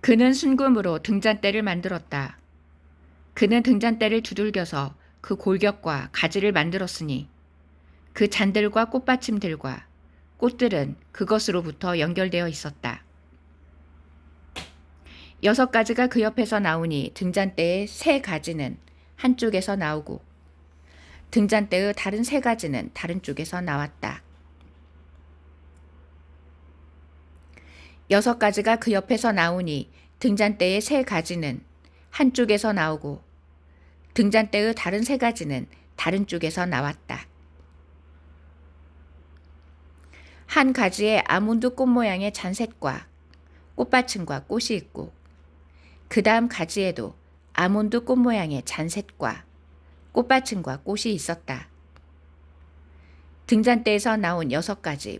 그는 순금으로 등잔대를 만들었다. 그는 등잔대를 두들겨서 그 골격과 가지를 만들었으니 그 잔들과 꽃받침들과 꽃들은 그것으로부터 연결되어 있었다. 6가지가 그 옆에서 나오니 등잔대의 3가지는 한쪽에서 나오고 등잔대의 다른 3가지는 다른 쪽에서 나왔다. 6가지가 그 옆에서 나오니 등잔대의 3가지는 한쪽에서 나오고 등잔대의 다른 3가지는 다른 쪽에서 나왔다. 한 가지에 아몬드 꽃 모양의 잔셋과 꽃받침과 꽃이 있고 그 다음 가지에도 아몬드 꽃 모양의 잔셋과 꽃받침과 꽃이 있었다. 등잔대에서 나온 6가지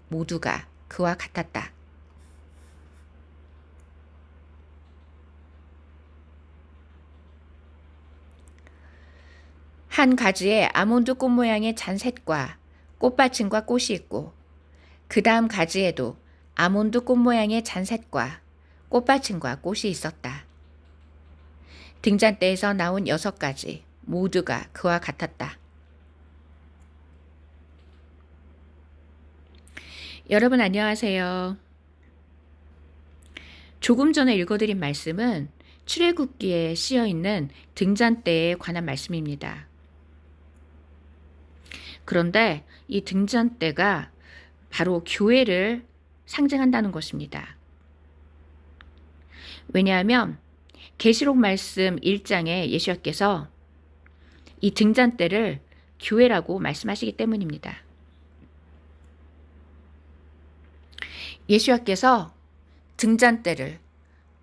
모두가 그와 같았다. 한 가지에 아몬드 꽃 모양의 잔셋과 꽃받침과 꽃이 있고 그 다음 가지에도 아몬드 꽃 모양의 잔셋과 꽃받침과 꽃이 있었다. 등잔대에서 나온 6가지 모두가 그와 같았다. 여러분 안녕하세요. 조금 전에 읽어드린 말씀은 출애굽기에 씌어있는 등잔대에 관한 말씀입니다. 그런데 이 등잔대가 바로 교회를 상징한다는 것입니다. 왜냐하면 계시록 말씀 1장에 예수님께서 이 등잔대를 교회라고 말씀하시기 때문입니다. 예수님께서 등잔대를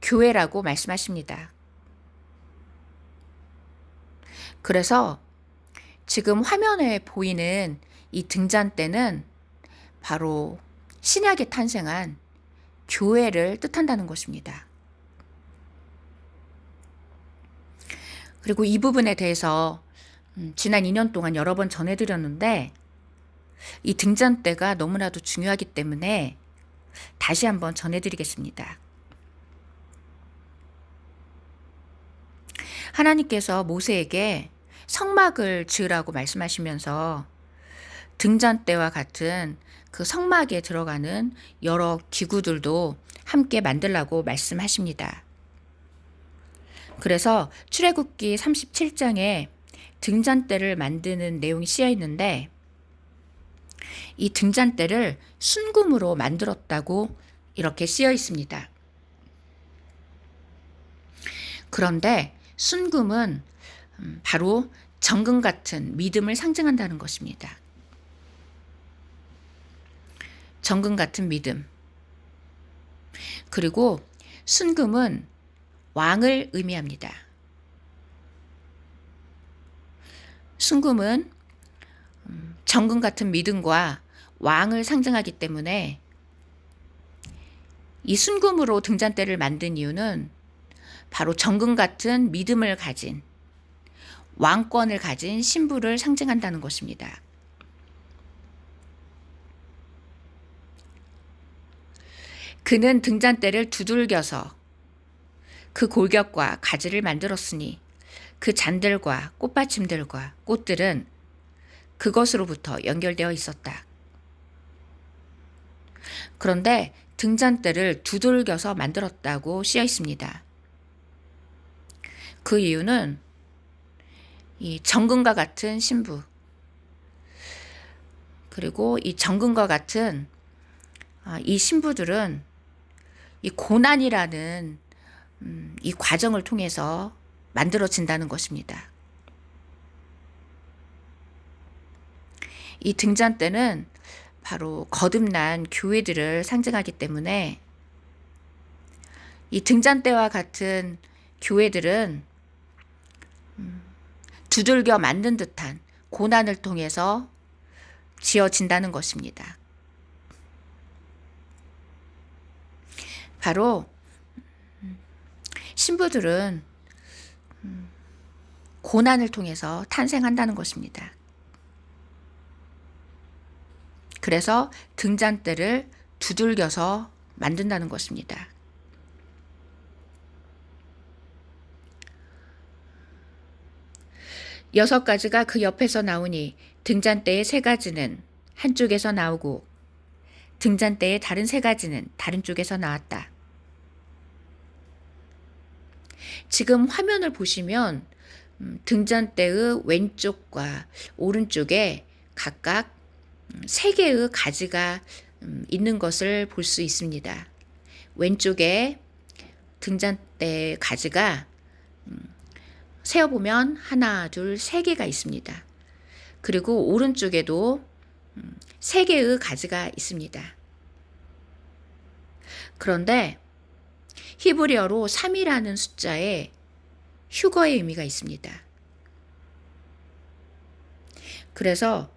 교회라고 말씀하십니다. 그래서 지금 화면에 보이는 이 등잔대는 바로 신약에 탄생한 교회를 뜻한다는 것입니다. 그리고 이 부분에 대해서 지난 2년 동안 여러 번 전해드렸는데 이 등잔대가 너무나도 중요하기 때문에 다시 한번 전해드리겠습니다. 하나님께서 모세에게 성막을 지으라고 말씀하시면서 등잔대와 같은 그 성막에 들어가는 여러 기구들도 함께 만들라고 말씀하십니다. 그래서 출애굽기 37장에 등잔대를 만드는 내용이 씌어 있는데 이 등잔대를 순금으로 만들었다고 이렇게 씌어 있습니다. 그런데 순금은 바로 정금 같은 믿음을 상징한다는 것입니다. 정금 같은 믿음. 그리고 순금은 왕을 의미합니다. 순금은 정금 같은 믿음과 왕을 상징하기 때문에 이 순금으로 등잔대를 만든 이유는 바로 정금 같은 믿음을 가진 왕권을 가진 신부를 상징한다는 것입니다. 그는 등잔대를 두들겨서 그 골격과 가지를 만들었으니 그 잔들과 꽃받침들과 꽃들은 그것으로부터 연결되어 있었다. 그런데 등잔대를 두들겨서 만들었다고 씌어 있습니다. 그 이유는 이 정금과 같은 신부, 그리고 이 정금과 같은 이 신부들은 이 고난이라는 이 과정을 통해서 만들어진다는 것입니다. 이 등잔대는 바로 거듭난 교회들을 상징하기 때문에 이 등잔대와 같은 교회들은 두들겨 만든 듯한 고난을 통해서 지어진다는 것입니다. 바로 신부들은 고난을 통해서 탄생한다는 것입니다. 그래서 등잔대를 두들겨서 만든다는 것입니다. 6가지가 그 옆에서 나오니 등잔대의 3가지는 한쪽에서 나오고 등잔대의 다른 3가지는 다른 쪽에서 나왔다. 지금 화면을 보시면 등잔대의 왼쪽과 오른쪽에 각각 3개의 가지가 있는 것을 볼 수 있습니다. 왼쪽에 등잔대 가지가 세어보면 하나, 둘, 3개가 있습니다. 그리고 오른쪽에도 3개의 가지가 있습니다. 그런데 히브리어로 3이라는 숫자에 휴거의 의미가 있습니다. 그래서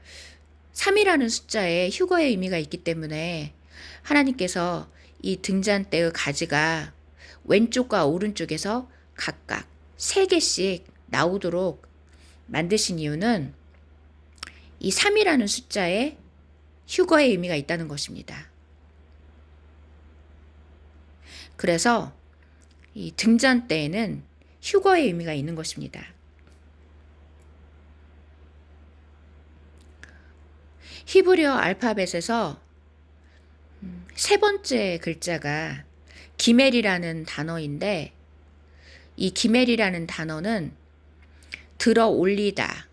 3이라는 숫자에 휴거의 의미가 있기 때문에 하나님께서 이 등잔대의 가지가 왼쪽과 오른쪽에서 각각 3개씩 나오도록 만드신 이유는 이 3이라는 숫자에 휴거의 의미가 있다는 것입니다. 그래서 이 등잔대에는 휴거의 의미가 있는 것입니다. 히브리어 알파벳에서 3번째 글자가 기멜이라는 단어인데, 이 기멜이라는 단어는 들어 올리다,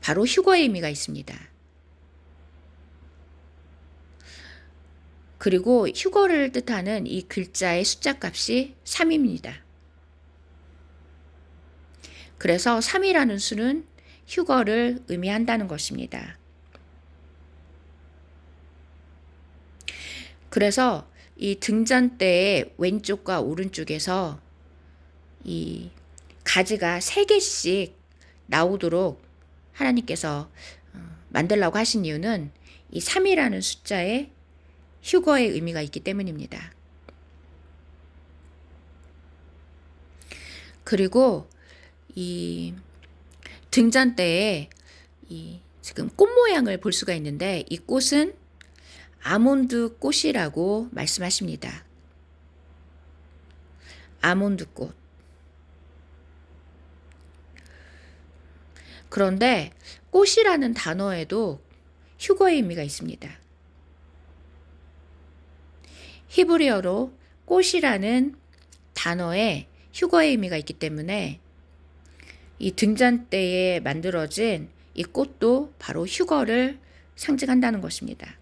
바로 휴거의 의미가 있습니다. 그리고 휴거를 뜻하는 이 글자의 숫자 값이 3입니다. 그래서 3이라는 수는 휴거를 의미한다는 것입니다. 그래서 이 등잔대의 왼쪽과 오른쪽에서 이 가지가 3개씩 나오도록 하나님께서 만들라고 하신 이유는 이 3이라는 숫자에 휴거의 의미가 있기 때문입니다. 그리고 이 등잔대에 지금 꽃 모양을 볼 수가 있는데, 이 꽃은 아몬드 꽃이라고 말씀하십니다. 아몬드 꽃. 그런데 꽃이라는 단어에도 휴거의 의미가 있습니다. 히브리어로 꽃이라는 단어에 휴거의 의미가 있기 때문에 이 등잔대에 만들어진 이 꽃도 바로 휴거를 상징한다는 것입니다.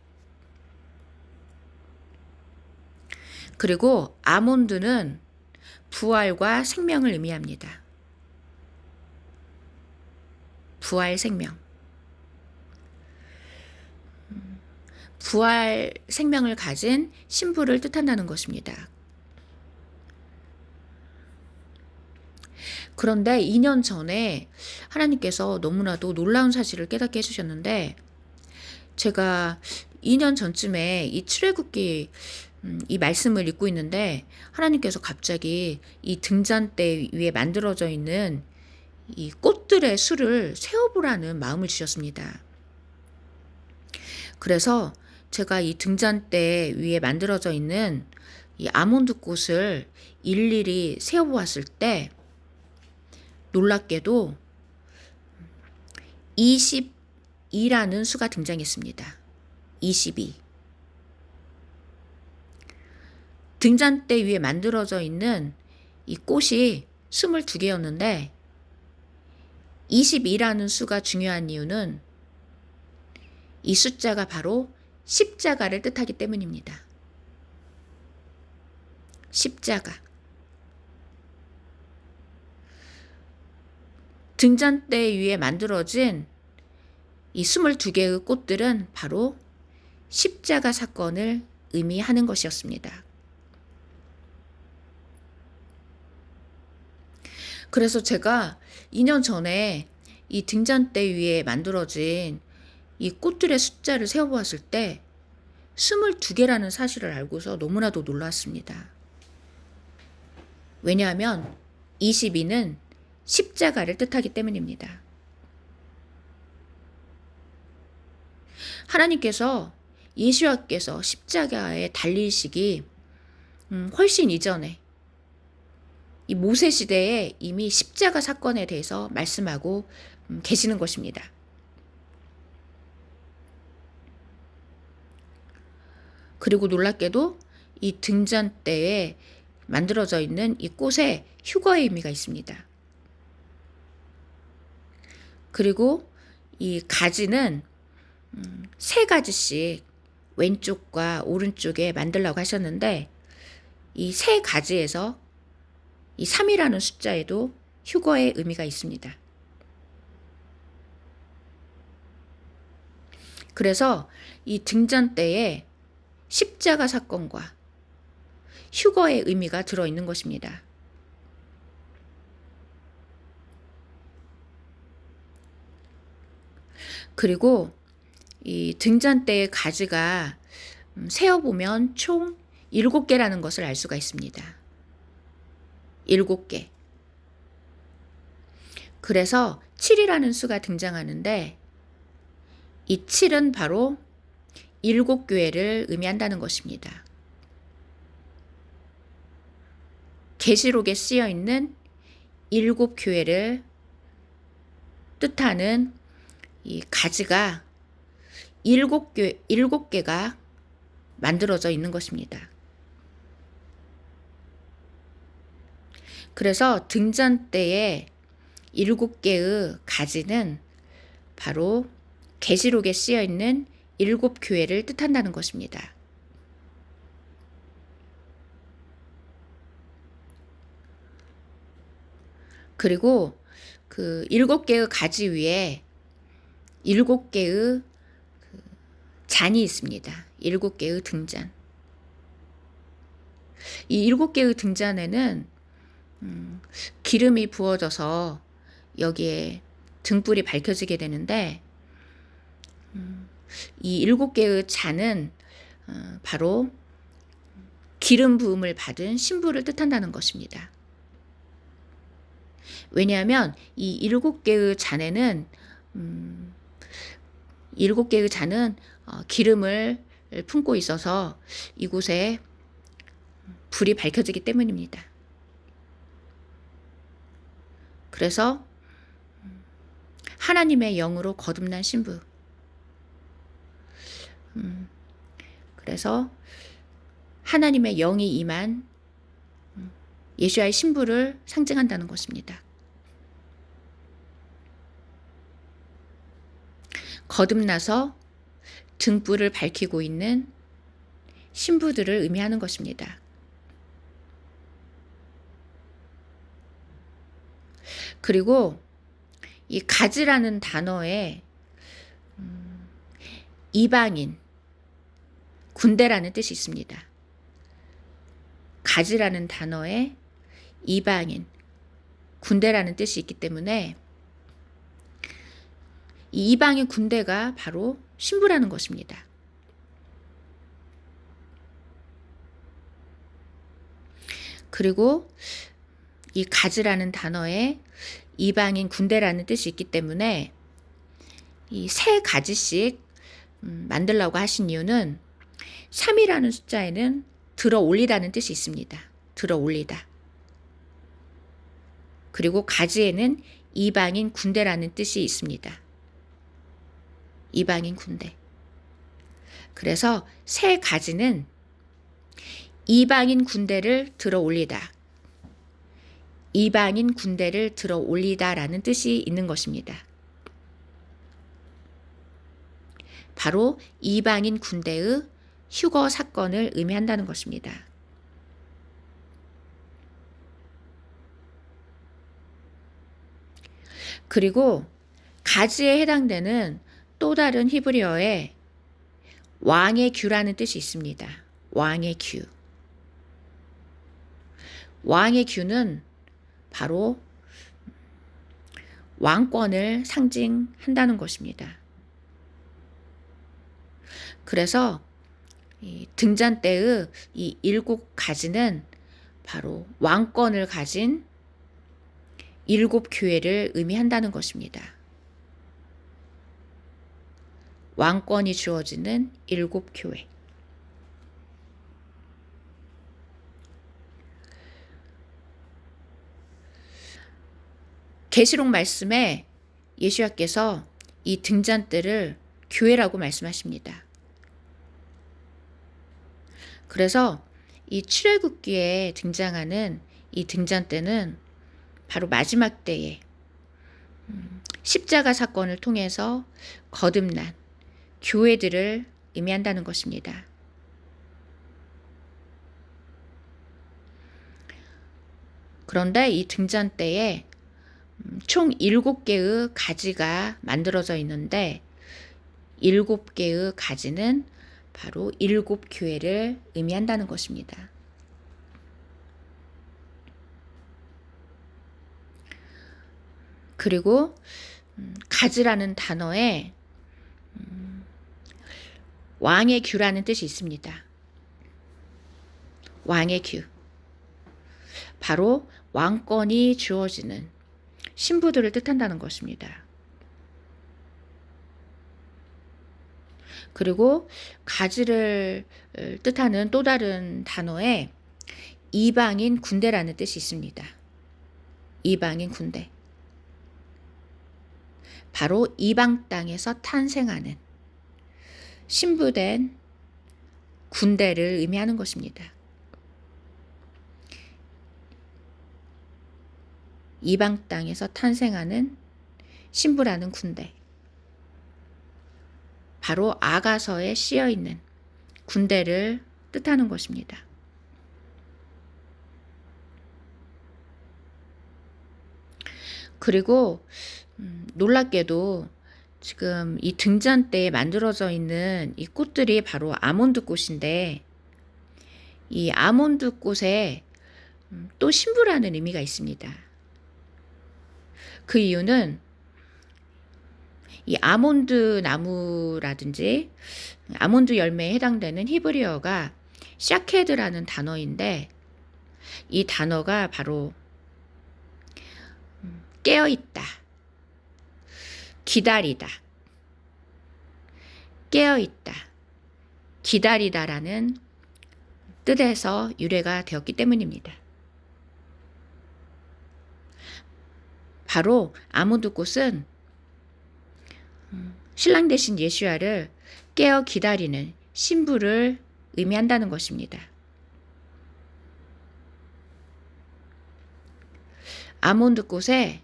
그리고 아몬드는 부활과 생명을 의미합니다. 부활, 생명. 부활, 생명을 가진 신부를 뜻한다는 것입니다. 그런데 2년 전에 하나님께서 너무나도 놀라운 사실을 깨닫게 해주셨는데, 제가 2년 전쯤에 이 출애굽기 이 말씀을 읽고 있는데 하나님께서 갑자기 이 등잔대 위에 만들어져 있는 이 꽃들의 수를 세어보라는 마음을 주셨습니다. 그래서 제가 이 등잔대 위에 만들어져 있는 이 아몬드 꽃을 일일이 세어보았을 때 놀랍게도 22라는 수가 등장했습니다. 22. 등잔대 위에 만들어져 있는 이 꽃이 22개였는데 22라는 수가 중요한 이유는 이 숫자가 바로 십자가를 뜻하기 때문입니다. 십자가. 등잔대 위에 만들어진 이 22개의 꽃들은 바로 십자가 사건을 의미하는 것이었습니다. 그래서 제가 2년 전에 이 등잔대 위에 만들어진 이 꽃들의 숫자를 세어보았을 때 22개라는 사실을 알고서 너무나도 놀랐습니다. 왜냐하면 22는 십자가를 뜻하기 때문입니다. 하나님께서 예수와께서 십자가에 달리시기 훨씬 이전에 이 모세 시대에 이미 십자가 사건에 대해서 말씀하고 계시는 것입니다. 그리고 놀랍게도 이 등잔대에 만들어져 있는 이 꽃에 휴거의 의미가 있습니다. 그리고 이 가지는 세 가지씩 왼쪽과 오른쪽에 만들라고 하셨는데, 이 세 가지에서 이 3이라는 숫자에도 휴거의 의미가 있습니다. 그래서 이 등잔대에 십자가 사건과 휴거의 의미가 들어있는 것입니다. 그리고 이 등잔대의 가지가 세어보면 총 7개라는 것을 알 수가 있습니다. 7개. 그래서 7이라는 수가 등장하는데, 이 7은 바로 7교회를 의미한다는 것입니다. 계시록에 쓰여 있는 7교회를 뜻하는 이 가지가 7개가 만들어져 있는 것입니다. 그래서 등잔대에 7개의 가지는 바로 계시록에 쓰여 있는 7교회를 뜻한다는 것입니다. 그리고 그 7개의 가지 위에 7개의 잔이 있습니다. 7개의 등잔. 이 7개의 등잔에는 기름이 부어져서 여기에 등불이 밝혀지게 되는데, 이 7개의 잔은 바로 기름 부음을 받은 신부를 뜻한다는 것입니다. 왜냐하면 이 7개의 잔에는 7개의 잔은 기름을 품고 있어서 이곳에 불이 밝혀지기 때문입니다. 그래서 하나님의 영으로 거듭난 신부. 그래서 하나님의 영이 임한 예수야의 신부를 상징한다는 것입니다. 거듭나서 등불을 밝히고 있는 신부들을 의미하는 것입니다. 그리고 이 가지라는 단어에 이방인, 군대라는 뜻이 있습니다. 가지라는 단어에 이방인, 군대라는 뜻이 있기 때문에 이 이방인 군대가 바로 신부라는 것입니다. 그리고 이 가지라는 단어에 이방인 군대라는 뜻이 있기 때문에 이 세 가지씩 만들라고 하신 이유는 3이라는 숫자에는 들어 올리다는 뜻이 있습니다. 들어 올리다. 그리고 가지에는 이방인 군대라는 뜻이 있습니다. 이방인 군대. 그래서 세 가지는 이방인 군대를 들어 올리다, 이방인 군대를 들어 올리다라는 뜻이 있는 것입니다. 바로 이방인 군대의 휴거 사건을 의미한다는 것입니다. 그리고 가지에 해당되는 또 다른 히브리어에 왕의 규라는 뜻이 있습니다. 왕의 규. 왕의 규는 바로 왕권을 상징한다는 것입니다. 그래서 이 등잔대의 이 7가지는 바로 왕권을 가진 7교회를 의미한다는 것입니다. 왕권이 주어지는 7교회. 계시록 말씀에 예수야께서 이 등잔대를 교회라고 말씀하십니다. 그래서 이 출애굽기에 등장하는 이 등잔대는 바로 마지막 때에 십자가 사건을 통해서 거듭난 교회들을 의미한다는 것입니다. 그런데 이 등잔대에 총 7개의 가지가 만들어져 있는데 7개의 가지는 바로 7교회를 의미한다는 것입니다. 그리고 가지라는 단어에 왕의 규라는 뜻이 있습니다. 왕의 규. 바로 왕권이 주어지는 신부들을 뜻한다는 것입니다. 그리고 가지를 뜻하는 또 다른 단어에 이방인 군대라는 뜻이 있습니다. 이방인 군대. 바로 이방 땅에서 탄생하는 신부된 군대를 의미하는 것입니다. 이방 땅에서 탄생하는 신부라는 군대. 바로 아가서에 씌어 있는 군대를 뜻하는 것입니다. 그리고 놀랍게도 지금 이 등잔대에 만들어져 있는 이 꽃들이 바로 아몬드 꽃인데 이 아몬드 꽃에 또 신부라는 의미가 있습니다. 그 이유는 이 아몬드 나무라든지 아몬드 열매에 해당되는 히브리어가 샤케드라는 단어인데 이 단어가 바로 깨어있다, 기다리다, 깨어있다, 기다리다라는 뜻에서 유래가 되었기 때문입니다. 바로 아몬드 꽃은 신랑 되신 예수야를 깨어 기다리는 신부를 의미한다는 것입니다. 아몬드 꽃에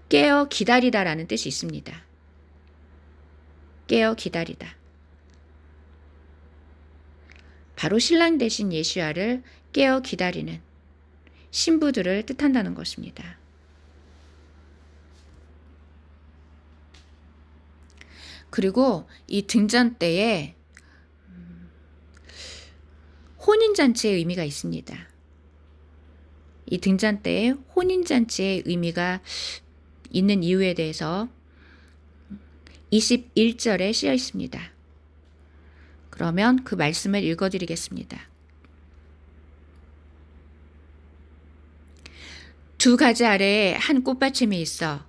깨어 기다리다라는 뜻이 있습니다. 깨어 기다리다. 바로 신랑 되신 예수야를 깨어 기다리는 신부들을 뜻한다는 것입니다. 그리고 이 등잔대에 혼인잔치의 의미가 있습니다. 이 등잔대에 혼인잔치의 의미가 있는 이유에 대해서 21절에 씌어 있습니다. 그러면 그 말씀을 읽어드리겠습니다. 두 가지 아래에 한 꽃받침이 있어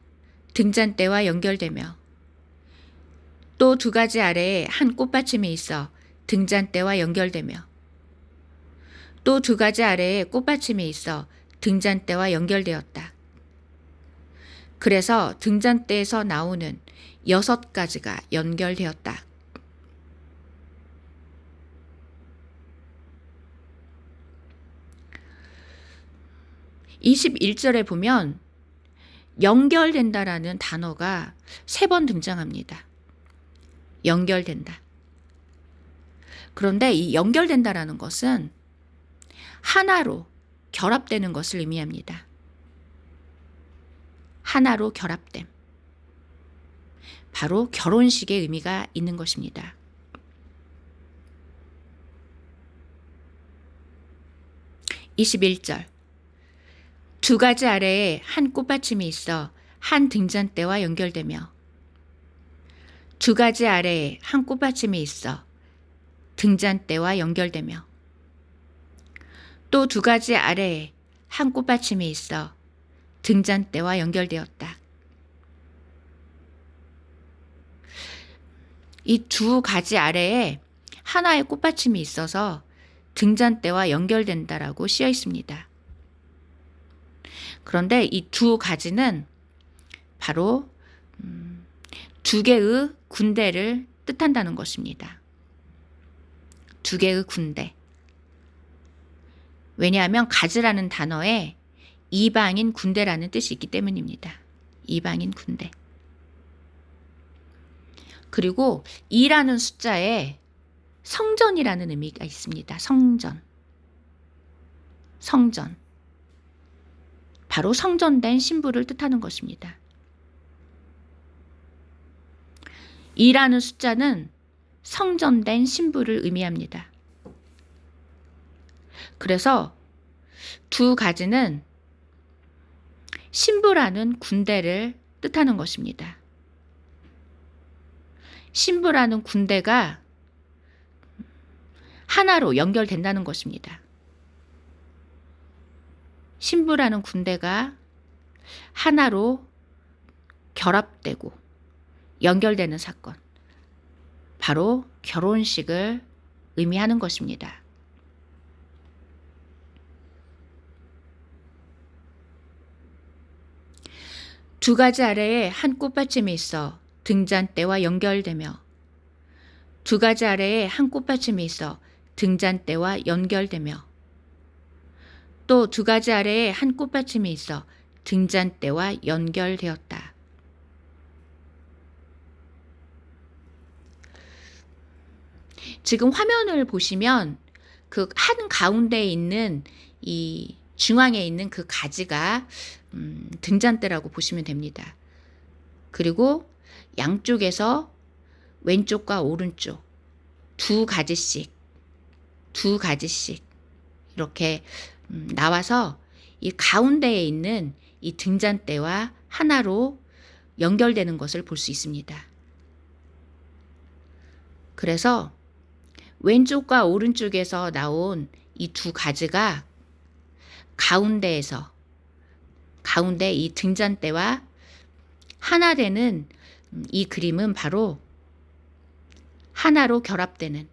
등잔대와 연결되며 또 두 가지 아래에 한 꽃받침이 있어 등잔대와 연결되며 또 두 가지 아래에 꽃받침이 있어 등잔대와 연결되었다. 그래서 등잔대에서 나오는 6가지가 연결되었다. (21절에) 보면 연결된다라는 단어가 3번 등장합니다. 연결된다. 그런데 이 연결된다라는 것은 하나로 결합되는 것을 의미합니다. 하나로 결합됨. 바로 결혼식의 의미가 있는 것입니다. (21절) 두 가지 아래에 한 꽃받침이 있어 한 등잔대와 연결되며 두 가지 아래에 한 꽃받침이 있어 등잔대와 연결되며 또 두 가지 아래에 한 꽃받침이 있어 등잔대와 연결되었다. 이 두 가지 아래에 하나의 꽃받침이 있어서 등잔대와 연결된다라고 씌어 있습니다. 그런데 이 두 가지는 바로 두 개의 군대를 뜻한다는 것입니다. 두 개의 군대. 왜냐하면 가지라는 단어에 이방인 군대라는 뜻이 있기 때문입니다. 이방인 군대. 그리고 2라는 숫자에 성전이라는 의미가 있습니다. 성전. 성전. 바로 성전된 신부를 뜻하는 것입니다. 2라는 숫자는 성전된 신부를 의미합니다. 그래서 두 가지는 신부라는 군대를 뜻하는 것입니다. 신부라는 군대가 하나로 연결된다는 것입니다. 신부라는 군대가 하나로 결합되고 연결되는 사건. 바로 결혼식을 의미하는 것입니다. 두 가지 아래에 한 꽃받침이 있어 등잔대와 연결되며 두 가지 아래에 한 꽃받침이 있어 등잔대와 연결되며 또 두 가지 아래에 한 꽃받침이 있어 등잔대와 연결되었다. 지금 화면을 보시면 그 한 가운데에 있는 이 중앙에 있는 그 가지가 등잔대라고 보시면 됩니다. 그리고 양쪽에서 왼쪽과 오른쪽 두 가지씩 이렇게 나와서 이 가운데에 있는 이 등잔대와 하나로 연결되는 것을 볼 수 있습니다. 그래서 왼쪽과 오른쪽에서 나온 이 두 가지가 가운데 이 등잔대와 하나 되는 이 그림은 바로 하나로 결합되는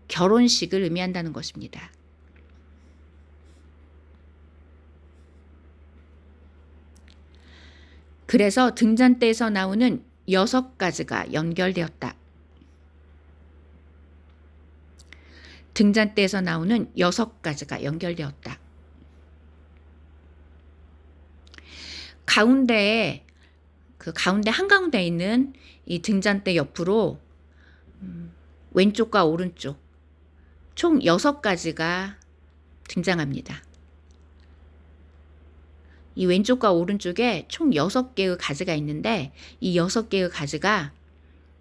결혼식을 의미한다는 것입니다. 그래서 등잔대에서 나오는 6가지가 연결되었다. 등잔대에서 나오는 6가지가 연결되었다. 가운데에 그 가운데 한가운데 있는 이 등잔대 옆으로 왼쪽과 오른쪽 총 6가지가 등장합니다. 이 왼쪽과 오른쪽에 총 6개의 가지가 있는데 이 6개의 가지가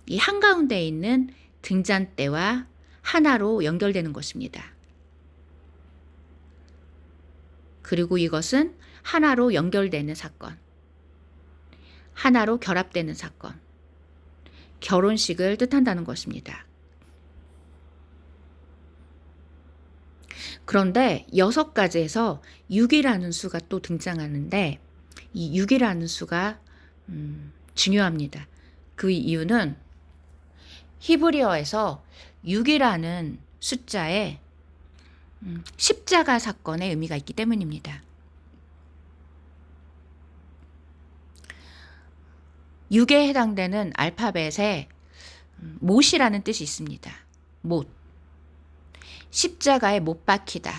이 한가운데에 있는 등잔대와 하나로 연결되는 것입니다. 그리고 이것은 하나로 연결되는 사건, 하나로 결합되는 사건, 결혼식을 뜻한다는 것입니다. 그런데 6가지에서 6이라는 수가 또 등장하는데 이 6이라는 수가 중요합니다. 그 이유는 히브리어에서 6이라는 숫자에 십자가 사건의 의미가 있기 때문입니다. 6에 해당되는 알파벳에 못이라는 뜻이 있습니다. 못. 십자가에 못 박히다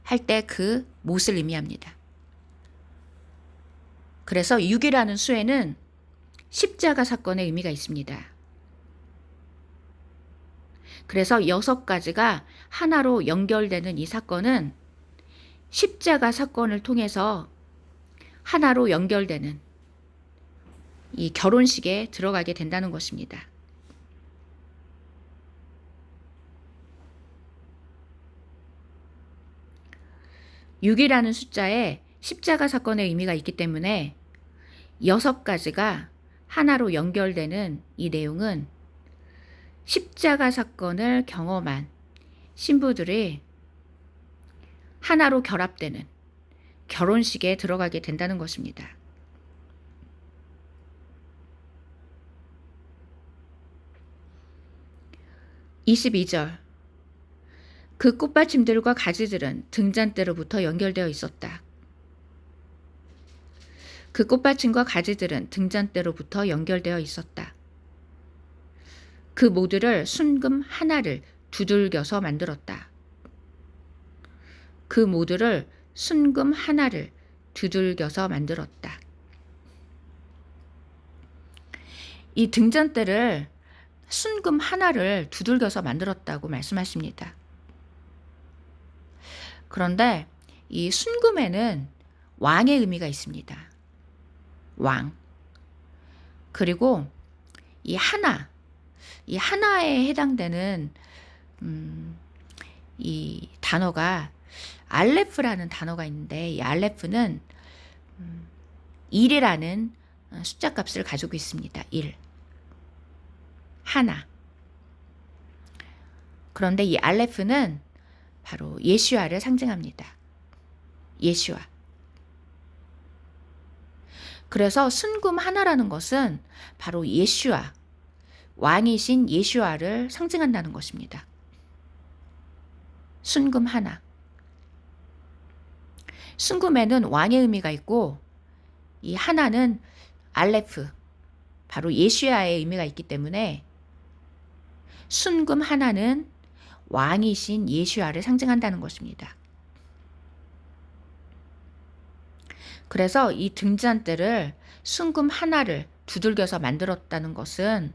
할 때 그 못을 의미합니다. 그래서 6이라는 수에는 십자가 사건의 의미가 있습니다. 그래서 6가지가 하나로 연결되는 이 사건은 십자가 사건을 통해서 하나로 연결되는 이 결혼식에 들어가게 된다는 것입니다. (6이라는) 숫자에 십자가 사건의 의미가 있기 때문에 6가지가 하나로 연결되는 이 내용은 십자가 사건을 경험한 신부들이 하나로 결합되는 결혼식에 들어가게 된다는 것입니다. (22절) 그 꽃받침들과 가지들은 등잔대로부터 연결되어 있었다. 그 꽃받침과 가지들은 등잔대로부터 연결되어 있었다. 그 모두를 순금 하나를 두들겨서 만들었다. 그 모두를 순금 하나를 두들겨서 만들었다. 이 등잔대를 순금 하나를 두들겨서 만들었다고 말씀하십니다. 그런데 이 순금에는 왕의 의미가 있습니다. 왕. 그리고 이 하나에 해당되는 이 단어가 알레프라는 단어가 있는데, 이 알레프는 1이라는 숫자 값을 가지고 있습니다. 1. 하나. 그런데 이 알레프는 바로 예슈아를 상징합니다. 예슈아. 그래서 순금 하나라는 것은 바로 예슈아, 왕이신 예슈아를 상징한다는 것입니다. 순금 하나. 순금에는 왕의 의미가 있고, 이 하나는 알레프, 바로 예슈아의 의미가 있기 때문에 순금 하나는 왕이신 예슈아를 상징한다는 것입니다. 그래서 이 등잔대를 순금 하나를 두들겨서 만들었다는 것은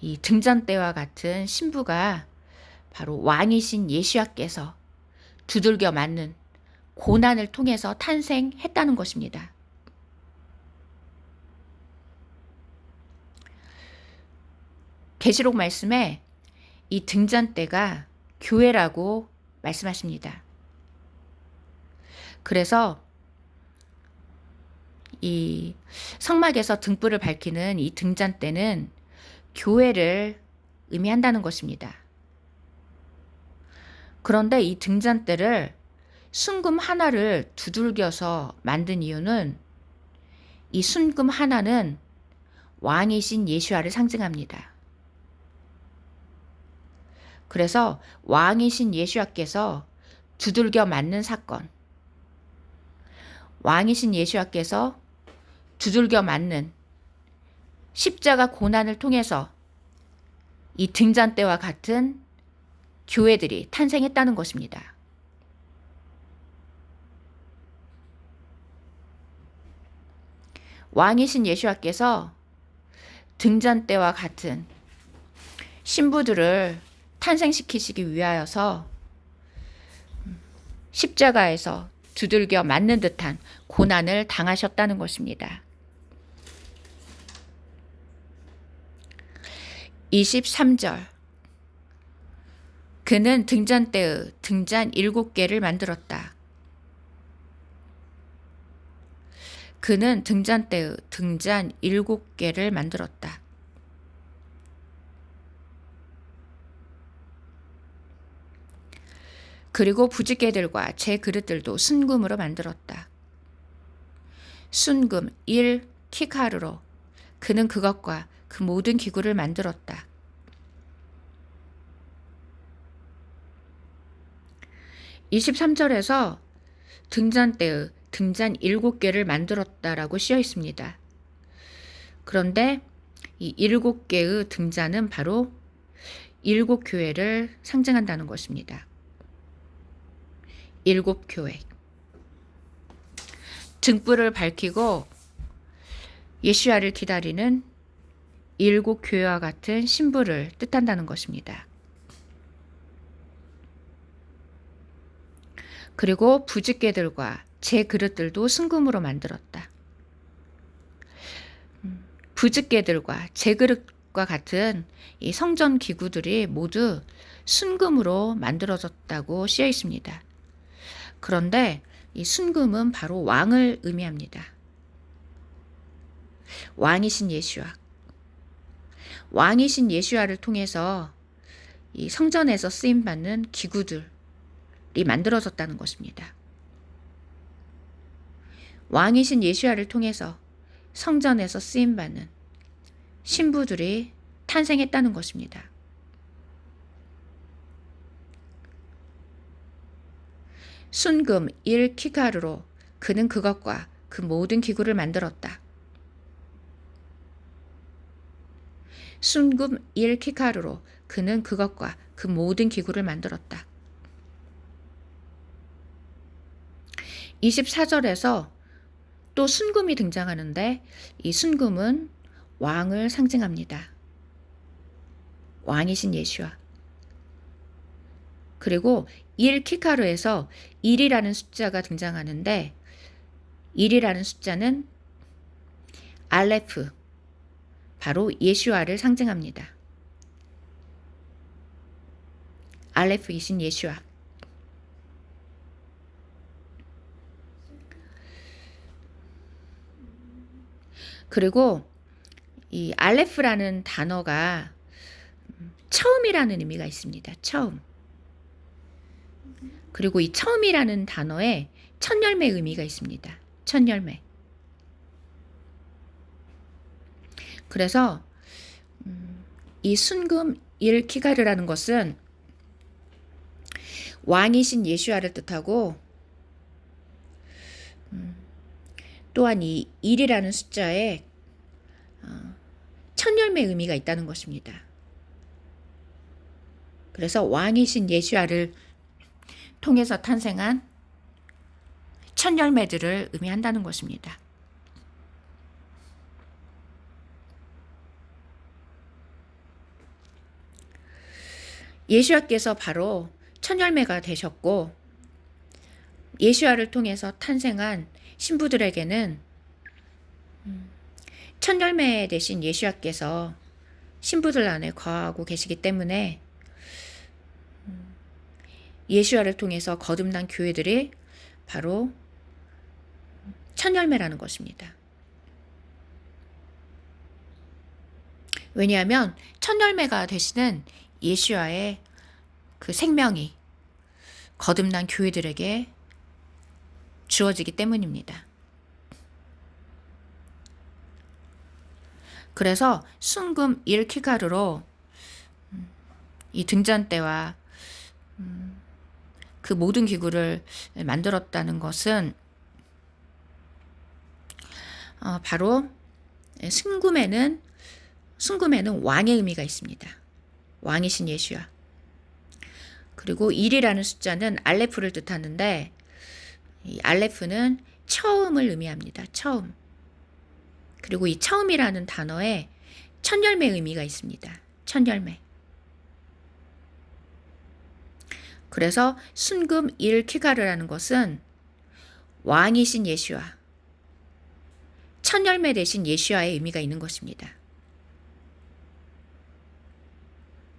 이 등잔대와 같은 신부가 바로 왕이신 예수야께서 두들겨 맞는 고난을 통해서 탄생했다는 것입니다. 계시록 말씀에 이 등잔대가 교회라고 말씀하십니다. 그래서 이 성막에서 등불을 밝히는 이 등잔대는 교회를 의미한다는 것입니다. 그런데 이 등잔대를 순금 하나를 두들겨서 만든 이유는 이 순금 하나는 왕이신 예수야를 상징합니다. 그래서 왕이신 예수야께서 두들겨 맞는 사건, 왕이신 예수야께서 두들겨 맞는 십자가 고난을 통해서 이 등잔대와 같은 교회들이 탄생했다는 것입니다. 왕이신 예수야께서 등잔대와 같은 신부들을 탄생시키시기 위하여서 십자가에서 두들겨 맞는 듯한 고난을 당하셨다는 것입니다. 23절. 그는 등잔대의 등잔 7개를 만들었다. 그는 등잔대의 등잔 7개를 만들었다. 그리고 부지개들과 제 그릇들도 순금으로 만들었다. 순금 1 키카르로 그는 그것과 그 모든 기구를 만들었다. (23절에서) 등잔대의 등잔 7개를 만들었다라고 쓰여 있습니다. 그런데 이 7개의 등잔은 바로 7교회를 상징한다는 것입니다. 7교회. 등불을 밝히고 예수야를 기다리는 7교회와 같은 신부를 뜻한다는 것입니다. 그리고 부지개들과 제 그릇들도 순금으로 만들었다. 부지개들과 제 그릇과 같은 이 성전 기구들이 모두 순금으로 만들어졌다고 쓰여 있습니다. 그런데 이 순금은 바로 왕을 의미합니다. 왕이신 예수야. 왕이신 예수야를 통해서 이 성전에서 쓰임받는 기구들이 만들어졌다는 것입니다. 왕이신 예수야를 통해서 성전에서 쓰임받는 신부들이 탄생했다는 것입니다. 순금 1 키카르로 그는 그것과 그 모든 기구를 만들었다. 순금 일 키카르로 그는 그것과 그 모든 기구를 만들었다. 24절에서 또 순금이 등장하는데 이 순금은 왕을 상징합니다. 왕이신 예수와. 그리고 1 키카르에서 1이라는 숫자가 등장하는데 1이라는 숫자는 알레프, 바로 예수와를 상징합니다. 알레프이신 예수와. 그리고 이 알레프라는 단어가 처음이라는 의미가 있습니다. 처음. 그리고 이 처음이라는 단어에 첫 열매 의미가 있습니다. 첫 열매. 그래서 이 순금 일 키가르라는 것은 왕이신 예수와를 뜻하고 또한 이 1이라는 숫자에 첫 열매 의미가 있다는 것입니다. 그래서 왕이신 예수와를 통해서 탄생한 첫 열매들을 의미한다는 것입니다. 예수와께서 바로 첫 열매가 되셨고 예수와를 통해서 탄생한 신부들에게는 첫 열매 되신 예수와께서 신부들 안에 거하고 계시기 때문에 예수와를 통해서 거듭난 교회들이 바로 첫 열매라는 것입니다. 왜냐하면 첫 열매가 되시는 예수와의 그 생명이 거듭난 교회들에게 주어지기 때문입니다. 그래서 순금 일 키가르로 이 등잔대와 그 모든 기구를 만들었다는 것은 바로 순금에는 왕의 의미가 있습니다. 왕이신 예수와. 그리고 1이라는 숫자는 알레프를 뜻하는데 이 알레프는 처음을 의미합니다. 처음. 그리고 이 처음이라는 단어에 첫 열매 의미가 있습니다. 첫 열매. 그래서 순금 일 키가르라는 것은 왕이신 예수와, 첫 열매 되신 예수와의 의미가 있는 것입니다.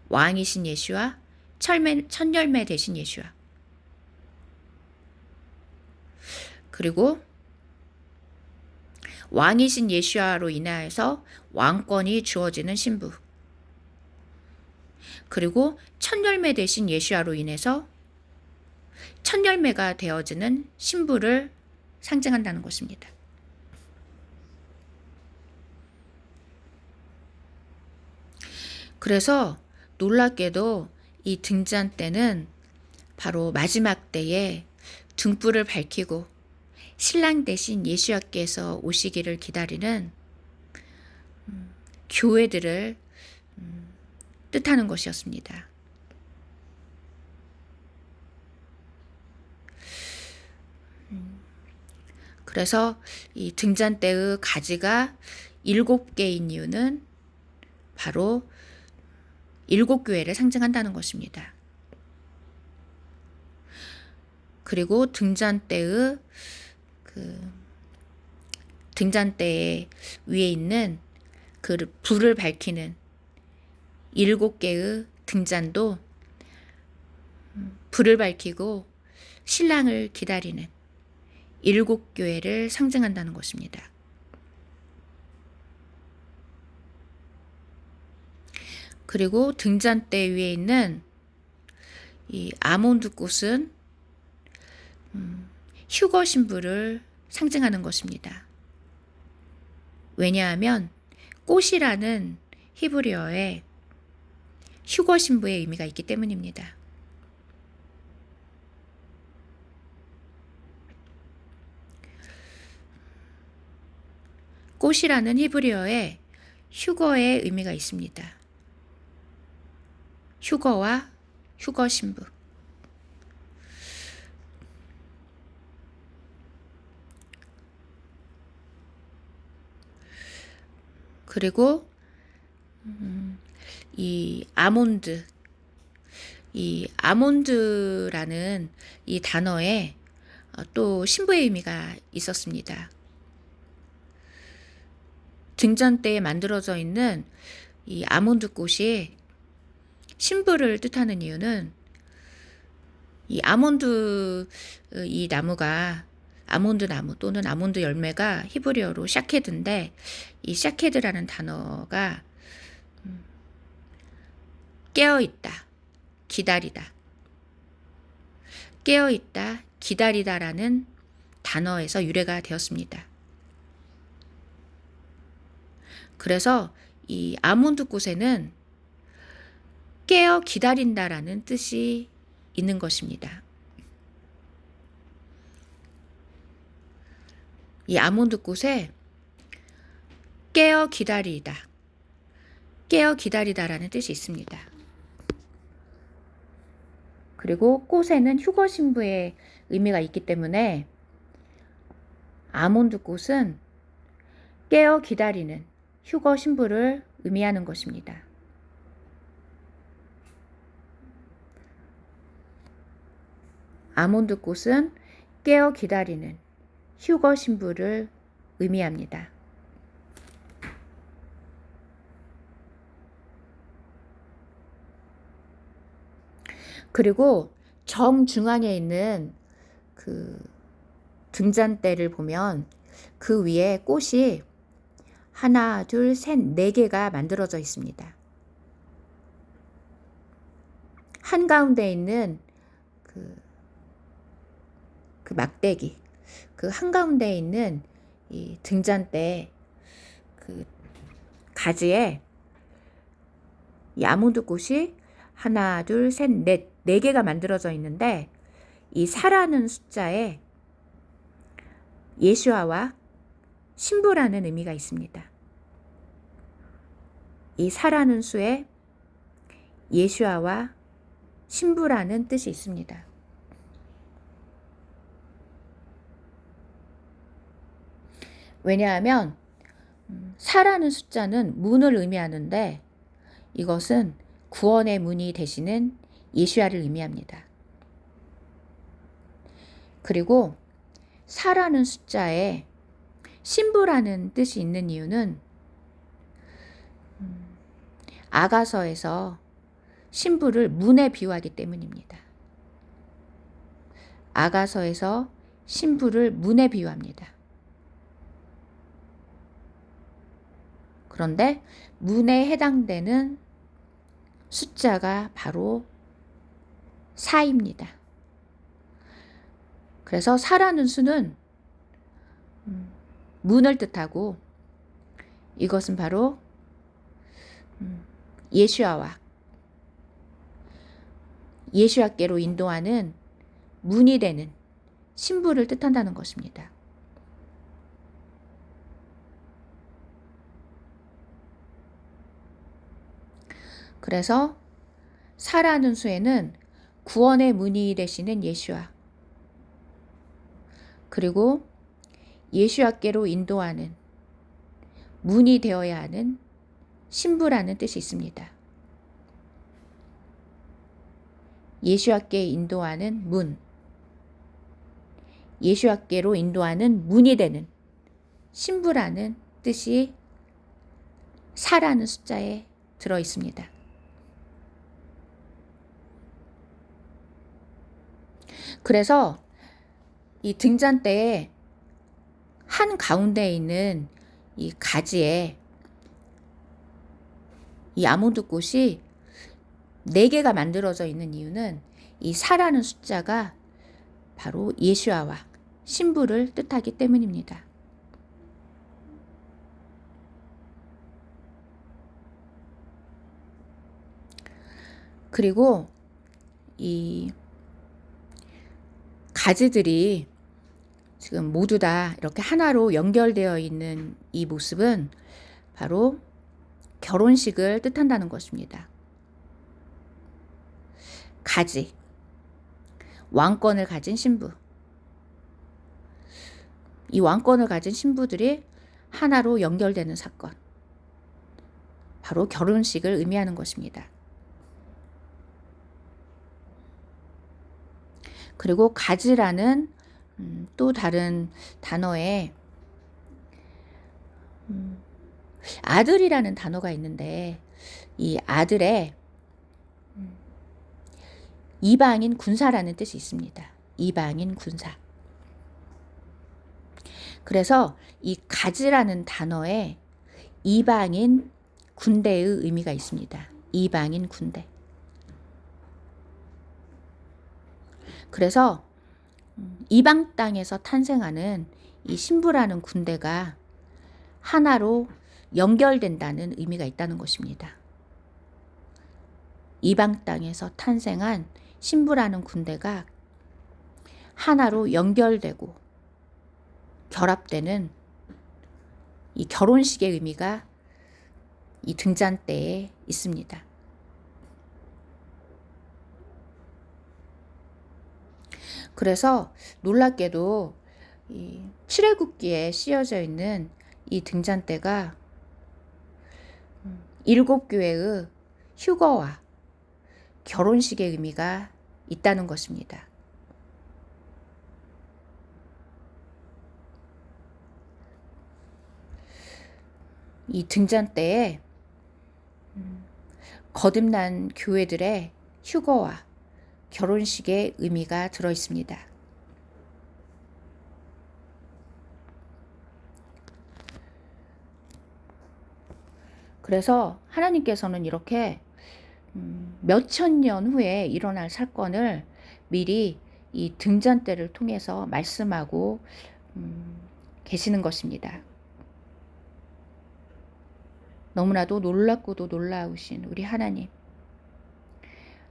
왕이신 예수와 첫 열매 되신 예수와. 그리고 왕이신 예수와로 인하여서 왕권이 주어지는 신부. 그리고 첫 열매 되신 예수와로 인해서 첫 열매가 되어지는 신부를 상징한다는 것입니다. 그래서 놀랍게도 이 등잔대는 바로 마지막 때에 등불을 밝히고 신랑 대신 예수와께서 오시기를 기다리는 교회들을 뜻하는 것이었습니다. 그래서 이 등잔대의 가지가 7개인 이유는 바로 7교회를 상징한다는 것입니다. 그리고 등잔대의 등잔대 위에 있는 그 불을 밝히는 7개의 등잔도 불을 밝히고 신랑을 기다리는 7교회를 상징한다는 것입니다. 그리고 등잔대 위에 있는 이 아몬드 꽃은 휴거 신부를 상징하는 것입니다. 왜냐하면 꽃이라는 히브리어에 휴거 신부의 의미가 있기 때문입니다. 꽃이라는 히브리어에 휴거의 의미가 있습니다. 휴거와 휴거 신부. 그리고 이 아몬드라는 이 단어에 또 신부의 의미가 있었습니다. 등잔대에 만들어져 있는 이 아몬드 꽃이 신부를 뜻하는 이유는 이 이 나무가 아몬드 나무 또는 아몬드 열매가 히브리어로 샤케드인데, 이 샤케드라는 단어가 깨어있다, 기다리다, 깨어있다, 기다리다라는 단어에서 유래가 되었습니다. 그래서 이 아몬드 꽃에는 깨어 기다린다라는 뜻이 있는 것입니다. 이 아몬드 꽃에 깨어 기다리다, 깨어 기다리다라는 뜻이 있습니다. 그리고 꽃에는 휴거 신부의 의미가 있기 때문에 아몬드 꽃은 깨어 기다리는 휴거 신부를 의미하는 것입니다. 아몬드 꽃은 깨어 기다리는 휴거 신부를 의미합니다. 그리고 정중앙에 있는 그 등잔대를 보면 그 위에 꽃이 하나, 둘, 셋, 네 개가 만들어져 있습니다. 한가운데 있는 그 막대기, 그 한가운데 있는 이 등잔대 그 가지에 이 아몬드 꽃이 하나, 둘, 셋, 넷, 네 개가 만들어져 있는데, 이 4라는 숫자에 예수아와 신부라는 의미가 있습니다. 이 4라는 수에 예수아와 신부라는 뜻이 있습니다. 왜냐하면 4라는 숫자는 문을 의미하는데, 이것은 구원의 문이 되시는 예수아를 의미합니다. 그리고 4라는 숫자에 신부라는 뜻이 있는 이유는 아가서에서 신부를 문에 비유하기 때문입니다. 아가서에서 신부를 문에 비유합니다. 그런데 문에 해당되는 숫자가 바로 4입니다. 그래서 4라는 수는 문을 뜻하고, 이것은 바로 예수아와 예수아께로 인도하는 문이 되는 신부를 뜻한다는 것입니다. 그래서 4라는 수에는 구원의 문이 되시는 예수아, 그리고 예수아께로 인도하는 문이 되어야 하는 신부라는 뜻이 있습니다. 예수아께 인도하는 문, 예수아께로 인도하는 문이 되는 신부라는 뜻이 4라는 숫자에 들어 있습니다. 그래서 이 등잔대에 한 가운데에 있는 이 가지에 이 아몬드 꽃이 4개가 만들어져 있는 이유는 이 4라는 숫자가 바로 예수아와 신부를 뜻하기 때문입니다. 그리고 이 가지들이 지금 모두 다 이렇게 하나로 연결되어 있는 이 모습은 바로 결혼식을 뜻한다는 것입니다. 가지, 왕권을 가진 신부. 이 왕권을 가진 신부들이 하나로 연결되는 사건. 바로 결혼식을 의미하는 것입니다. 그리고 가지라는 또 다른 단어에 아들이라는 단어가 있는데 이 아들에 이방인 군사라는 뜻이 있습니다. 이방인 군사. 그래서 이 가지라는 단어에 이방인 군대의 의미가 있습니다. 이방인 군대. 그래서 이방 땅에서 탄생하는 이 신부라는 군대가 하나로 연결된다는 의미가 있다는 것입니다. 이방 땅에서 탄생한 신부라는 군대가 하나로 연결되고 결합되는 이 결혼식의 의미가 이 등잔대에 있습니다. 그래서 놀랍게도 이 출애굽기에 씌어져 있는 이 등잔대가 7교회의 휴거와 결혼식의 의미가 있다는 것입니다. 이 등잔대에 거듭난 교회들의 휴거와 결혼식의 의미가 들어 있습니다. 그래서 하나님께서는 이렇게 몇천 년 후에 일어날 사건을 미리 이 등잔대를 통해서 말씀하고 계시는 것입니다. 너무나도 놀랍고도 놀라우신 우리 하나님.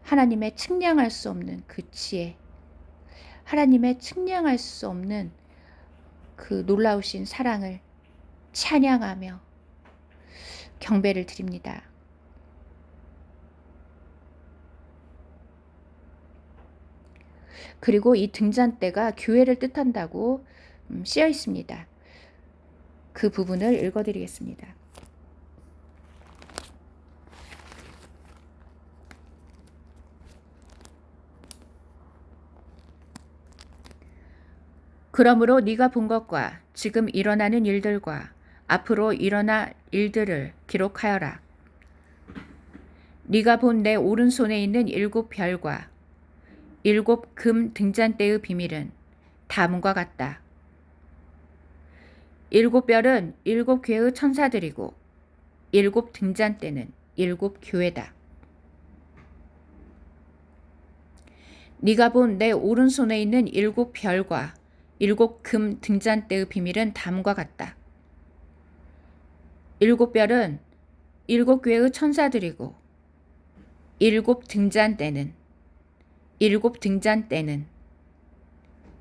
하나님의 측량할 수 없는 그 지혜, 하나님의 측량할 수 없는 그 놀라우신 사랑을 찬양하며 경배를 드립니다. 그리고 이 등잔대가 교회를 뜻한다고 쓰여 있습니다. 그 부분을 읽어드리겠습니다. 그러므로 네가 본 것과 지금 일어나는 일들과 앞으로 일어날 일들을 기록하여라. 네가 본 내 오른손에 있는 7별과 7금 등잔대의 비밀은 다음과 같다. 7별은 7교회의 천사들이고 7 등잔대는 7 교회다. 네가 본 내 오른손에 있는 7별과 7금 등잔대의 비밀은 다음과 같다. 7별은 7 교회의 천사들이고 7 등잔대는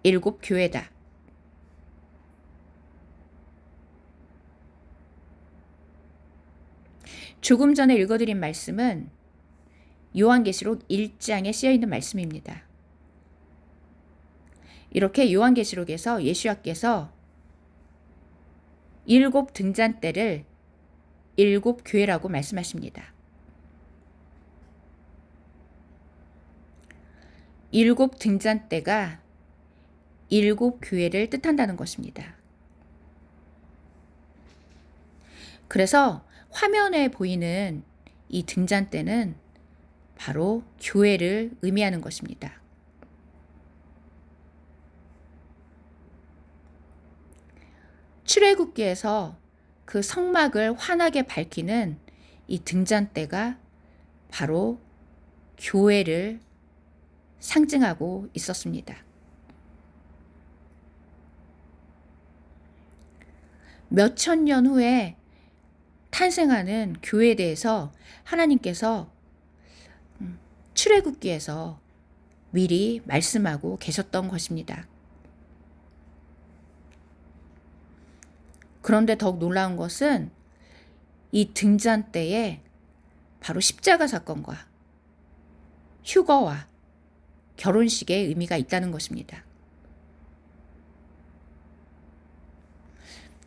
7 교회다. 조금 전에 읽어드린 말씀은 요한계시록 1장에 쓰여있는 말씀입니다. 이렇게 요한계시록에서 예수님께서 7 등잔대를 7 교회라고 말씀하십니다. 7 등잔대가 7 교회를 뜻한다는 것입니다. 그래서 화면에 보이는 이 등잔대는 바로 교회를 의미하는 것입니다. 출애굽기에서 그 성막을 환하게 밝히는 이 등잔대가 바로 교회를 상징하고 있었습니다. 몇천 년 후에 탄생하는 교회에 대해서 하나님께서 출애굽기에서 미리 말씀하고 계셨던 것입니다. 그런데 더욱 놀라운 것은 이 등잔대에 바로 십자가 사건과 휴거와 결혼식의 의미가 있다는 것입니다.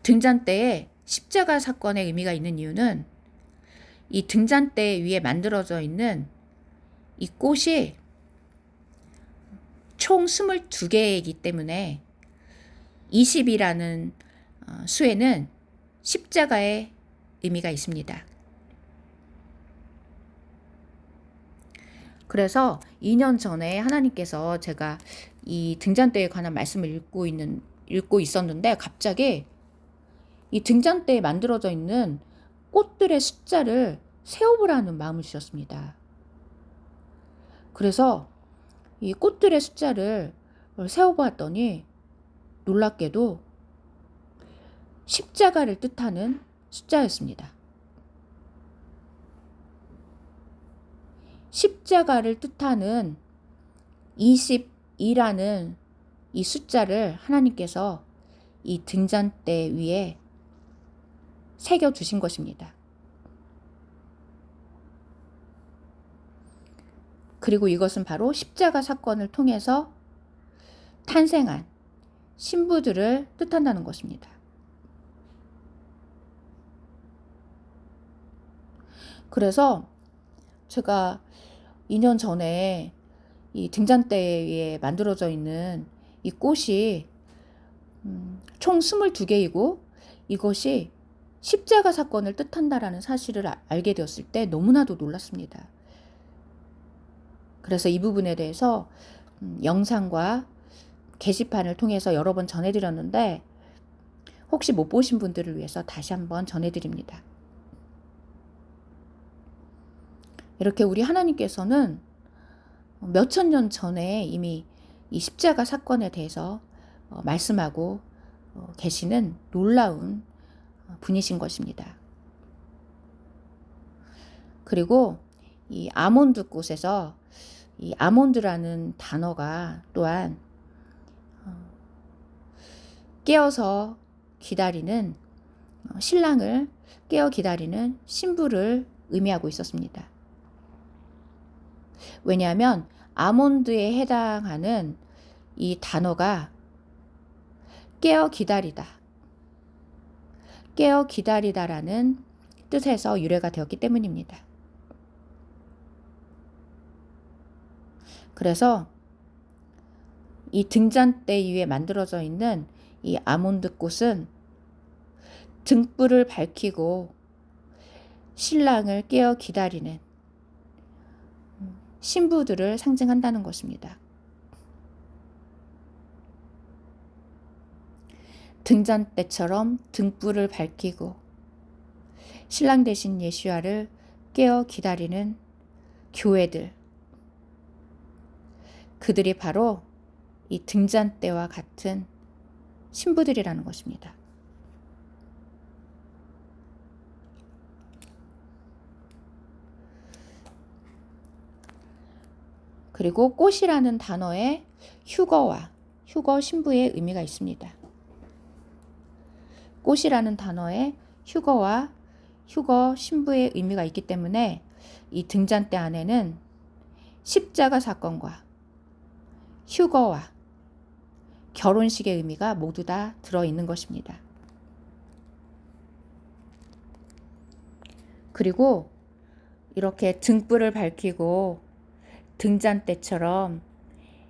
등잔대에 십자가 사건의 의미가 있는 이유는 이 등잔대 위에 만들어져 있는 이 꽃이 총 22개이기 때문에 20이라는 수에는 십자가의 의미가 있습니다. 그래서 2년 전에 하나님께서 제가 이 등잔대에 관한 말씀을 읽고 있었는데 갑자기 이 등잔대에 만들어져 있는 꽃들의 숫자를 세어보라는 마음을 주셨습니다. 그래서 이 꽃들의 숫자를 세어보았더니 놀랍게도 십자가를 뜻하는 숫자였습니다. 십자가를 뜻하는 22라는 이 숫자를 하나님께서 이 등잔대 위에 새겨주신 것입니다. 그리고 이것은 바로 십자가 사건을 통해서 탄생한 신부들을 뜻한다는 것입니다. 그래서 제가 2년 전에 이 등잔대에 만들어져 있는 이 꽃이 총 22개이고 이것이 십자가 사건을 뜻한다라는 사실을 알게 되었을 때 너무나도 놀랐습니다. 그래서 이 부분에 대해서 영상과 게시판을 통해서 여러 번 전해드렸는데 혹시 못 보신 분들을 위해서 다시 한번 전해드립니다. 이렇게 우리 하나님께서는 몇천 년 전에 이미 이 십자가 사건에 대해서 말씀하고 계시는 놀라운 분이신 것입니다. 그리고 이 아몬드 꽃에서 이 아몬드라는 단어가 또한 깨어서 기다리는 신랑을 깨어 기다리는 신부를 의미하고 있었습니다. 왜냐하면 아몬드에 해당하는 이 단어가 깨어 기다리다, 깨어 기다리다라는 뜻에서 유래가 되었기 때문입니다. 그래서 이 등잔대 위에 만들어져 있는 이 아몬드 꽃은 등불을 밝히고 신랑을 깨어 기다리는 신부들을 상징한다는 것입니다. 등잔대처럼 등불을 밝히고 신랑 되신 예수야를 깨어 기다리는 교회들, 그들이 바로 이 등잔대와 같은 신부들이라는 것입니다. 그리고 꽃이라는 단어에 휴거와 휴거 신부의 의미가 있습니다. 꽃이라는 단어에 휴거와 휴거 신부의 의미가 있기 때문에 이 등잔대 안에는 십자가 사건과 휴거와 결혼식의 의미가 모두 다 들어있는 것입니다. 그리고 이렇게 등불을 밝히고 등잔대처럼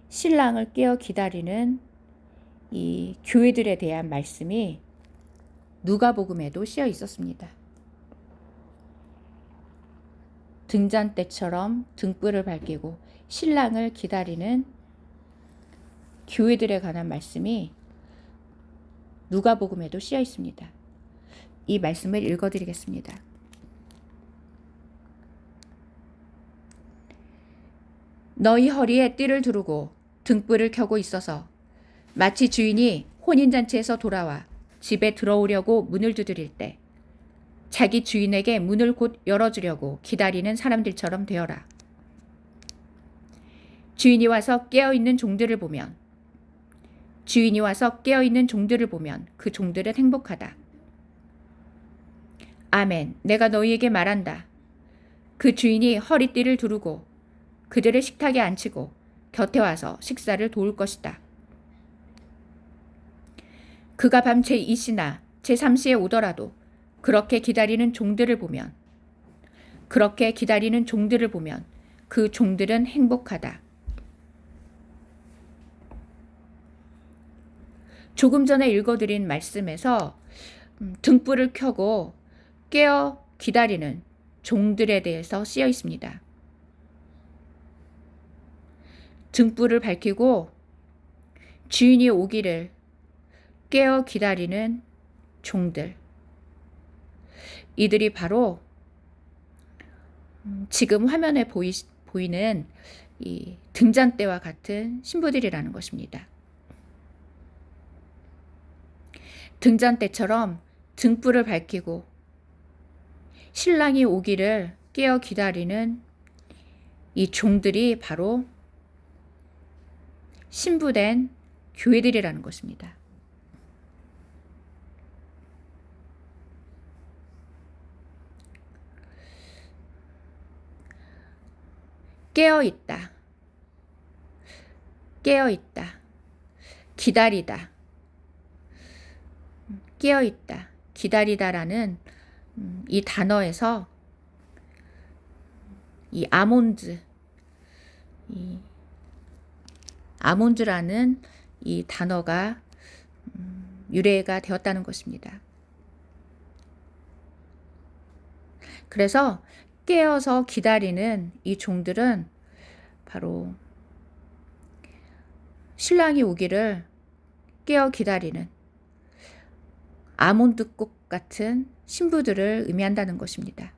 신랑을 깨어 기다리는 이 교회들에 대한 말씀이 누가복음에도 씌어 있었습니다. 등잔대처럼 등불을 밝히고 신랑을 기다리는 교회들에 관한 말씀이 누가복음에도 씌어 있습니다. 이 말씀을 읽어드리겠습니다. 너희 허리에 띠를 두르고 등불을 켜고 있어서 마치 주인이 혼인잔치에서 돌아와 집에 들어오려고 문을 두드릴 때 자기 주인에게 문을 곧 열어주려고 기다리는 사람들처럼 되어라. 주인이 와서 깨어있는 종들을 보면 그 종들은 행복하다. 아멘. 내가 너희에게 말한다. 그 주인이 허리띠를 두르고 그들의 식탁에 앉히고 곁에 와서 식사를 도울 것이다. 그가 밤 제2시나 제3시에 오더라도 그렇게 기다리는 종들을 보면 그 종들은 행복하다. 조금 전에 읽어드린 말씀에서 등불을 켜고 깨어 기다리는 종들에 대해서 쓰여 있습니다. 등불을 밝히고 주인이 오기를 깨어 기다리는 종들. 이들이 바로 지금 화면에 보이는 이 등잔대와 같은 신부들이라는 것입니다. 등잔대처럼 등불을 밝히고 신랑이 오기를 깨어 기다리는 이 종들이 바로 신부된 교회들이라는 것입니다. 깨어 있다. 기다리다. 깨어 있다. 기다리다라는 이 단어에서 이 아몬드라는 이 단어가 유래가 되었다는 것입니다. 그래서 깨어서 기다리는 이 종들은 바로 신랑이 오기를 깨어 기다리는 아몬드꽃 같은 신부들을 의미한다는 것입니다.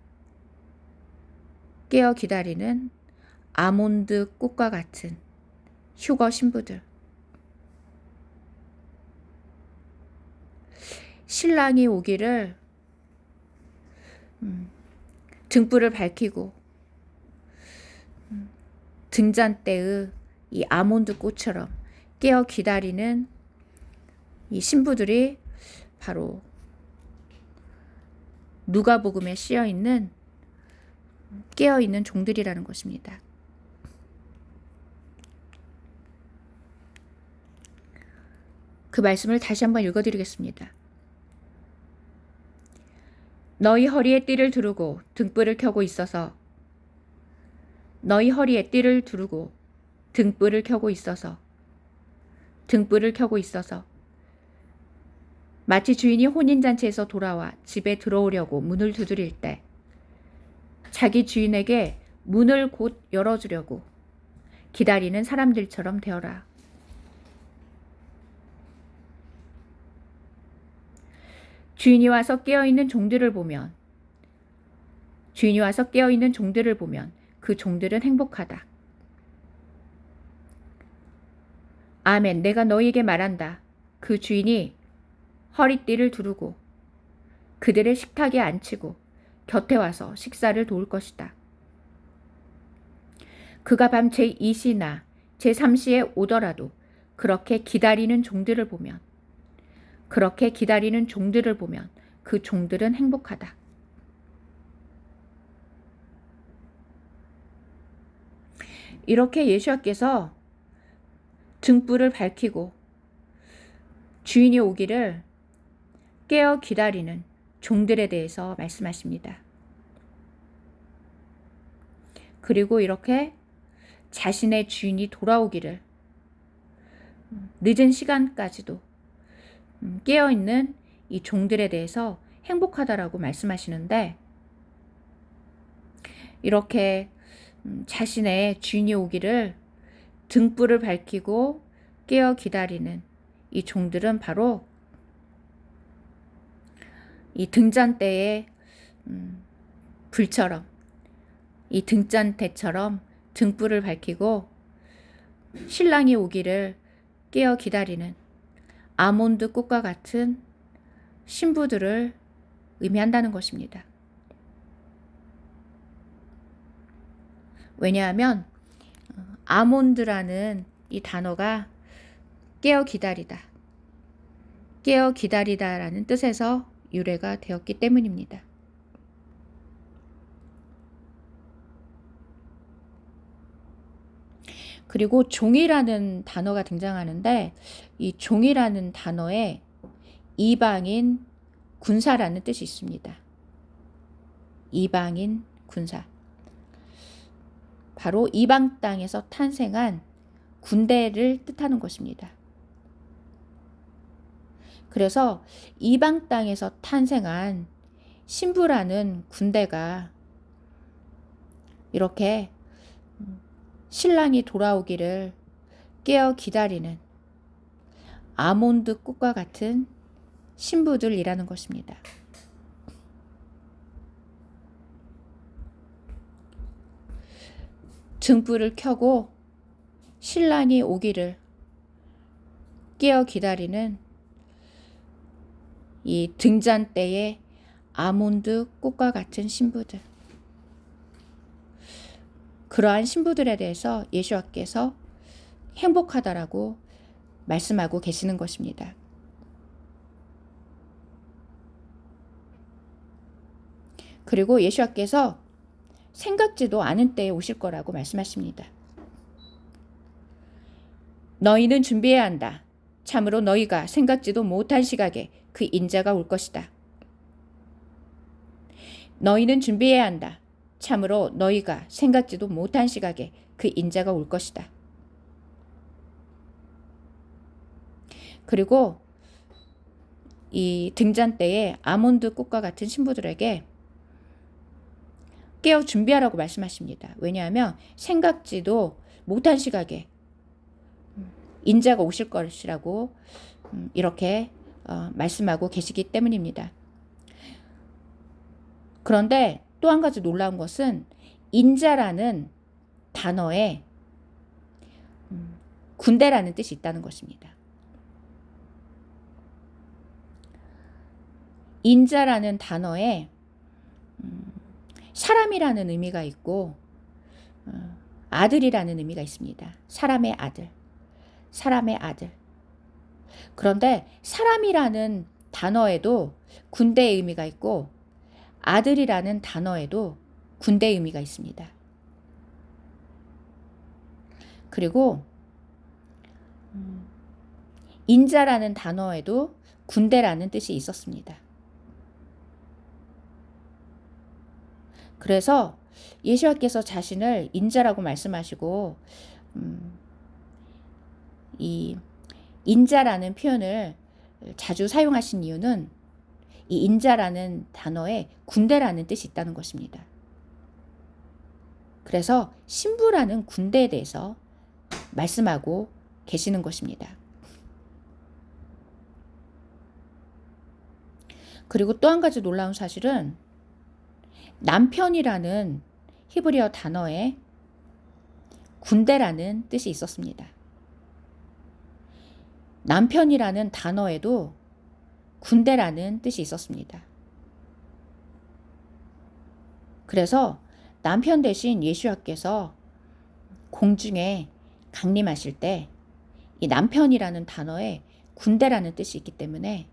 깨어 기다리는 아몬드꽃과 같은 휴거 신부들. 신랑이 오기를 등불을 밝히고 등잔대의 이 아몬드 꽃처럼 깨어 기다리는 이 신부들이 바로 누가복음에 쓰여 있는 깨어 있는 종들이라는 것입니다. 그 말씀을 다시 한번 읽어드리겠습니다. 너희 허리에 띠를 두르고 등불을 켜고 있어서 마치 주인이 혼인잔치에서 돌아와 집에 들어오려고 문을 두드릴 때 자기 주인에게 문을 곧 열어주려고 기다리는 사람들처럼 되어라. 주인이 와서 깨어있는 종들을 보면 그 종들은 행복하다. 아멘. 내가 너희에게 말한다. 그 주인이 허리띠를 두르고 그들의 식탁에 앉히고 곁에 와서 식사를 도울 것이다. 그가 밤 제2시나 제3시에 오더라도 그렇게 기다리는 종들을 보면 그 종들은 행복하다. 이렇게 예수님께서 등불을 밝히고 주인이 오기를 깨어 기다리는 종들에 대해서 말씀하십니다. 그리고 이렇게 자신의 주인이 돌아오기를 늦은 시간까지도 깨어있는 이 종들에 대해서 행복하다라고 말씀하시는데, 이렇게 자신의 주인이 오기를 등불을 밝히고 깨어 기다리는 이 종들은 바로 이 등잔대의 불처럼, 이 등잔대처럼 등불을 밝히고 신랑이 오기를 깨어 기다리는 아몬드 꽃과 같은 신부들을 의미한다는 것입니다. 왜냐하면 아몬드라는 이 단어가 깨어 기다리다라는 뜻에서 유래가 되었기 때문입니다. 그리고 종이라는 단어가 등장하는데 이 종이라는 단어에 이방인 군사라는 뜻이 있습니다. 이방인 군사. 바로 이방 땅에서 탄생한 군대를 뜻하는 것입니다. 그래서 이방 땅에서 탄생한 신부라는 군대가 이렇게 신랑이 돌아오기를 깨어 기다리는 아몬드 꽃과 같은 신부들이라는 것입니다. 등불을 켜고 신랑이 오기를 깨어 기다리는 이 등잔대의 아몬드 꽃과 같은 신부들. 그러한 신부들에 대해서 예수와께서 행복하다라고 말씀하고 계시는 것입니다. 그리고 예수와께서 생각지도 않은 때에 오실 거라고 말씀하십니다. 너희는 준비해야 한다. 참으로 너희가 생각지도 못한 시각에 그 인자가 올 것이다. 너희는 준비해야 한다. 참으로 너희가 생각지도 못한 시각에 그 인자가 올 것이다. 그리고 이 등잔대에 아몬드 꽃과 같은 신부들에게 깨어 준비하라고 말씀하십니다. 왜냐하면 생각지도 못한 시각에 인자가 오실 것이라고 이렇게 말씀하고 계시기 때문입니다. 그런데 또 한 가지 놀라운 것은 인자라는 단어에 군대라는 뜻이 있다는 것입니다. 인자라는 단어에 사람이라는 의미가 있고 아들이라는 의미가 있습니다. 사람의 아들, 사람의 아들. 그런데 사람이라는 단어에도 군대의 의미가 있고 아들이라는 단어에도 군대의 의미가 있습니다. 그리고 인자라는 단어에도 군대라는 뜻이 있었습니다. 그래서 예수와께서 자신을 인자라고 말씀하시고 이 인자라는 표현을 자주 사용하신 이유는 이 인자라는 단어에 군대라는 뜻이 있다는 것입니다. 그래서 신부라는 군대에 대해서 말씀하고 계시는 것입니다. 그리고 또 한 가지 놀라운 사실은 남편이라는 히브리어 단어에 군대라는 뜻이 있었습니다. 남편이라는 단어에도 군대라는 뜻이 있었습니다. 그래서 남편 대신 예수와께서 공중에 강림하실 때 이 남편이라는 단어에 군대라는 뜻이 있기 때문에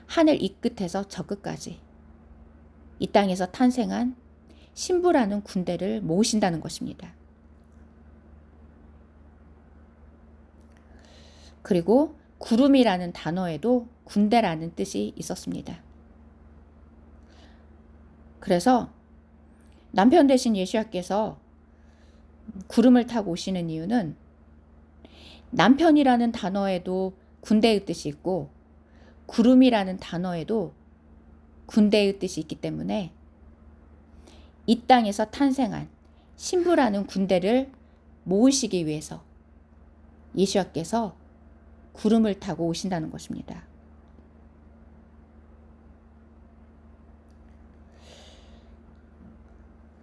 하늘 이 끝에서 저 끝까지 이 땅에서 탄생한 신부라는 군대를 모으신다는 것입니다. 그리고 구름이라는 단어에도 군대라는 뜻이 있었습니다. 그래서 남편 대신 예수와께서 구름을 타고 오시는 이유는 남편이라는 단어에도 군대의 뜻이 있고 구름이라는 단어에도 군대의 뜻이 있기 때문에 이 땅에서 탄생한 신부라는 군대를 모으시기 위해서 예수와께서 구름을 타고 오신다는 것입니다.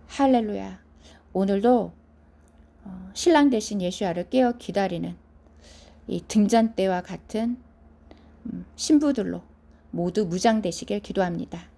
할렐루야. 오늘도 신랑 대신 예수와를 깨어 기다리는 이 등잔대와 같은 신부들로 모두 무장되시길 기도합니다.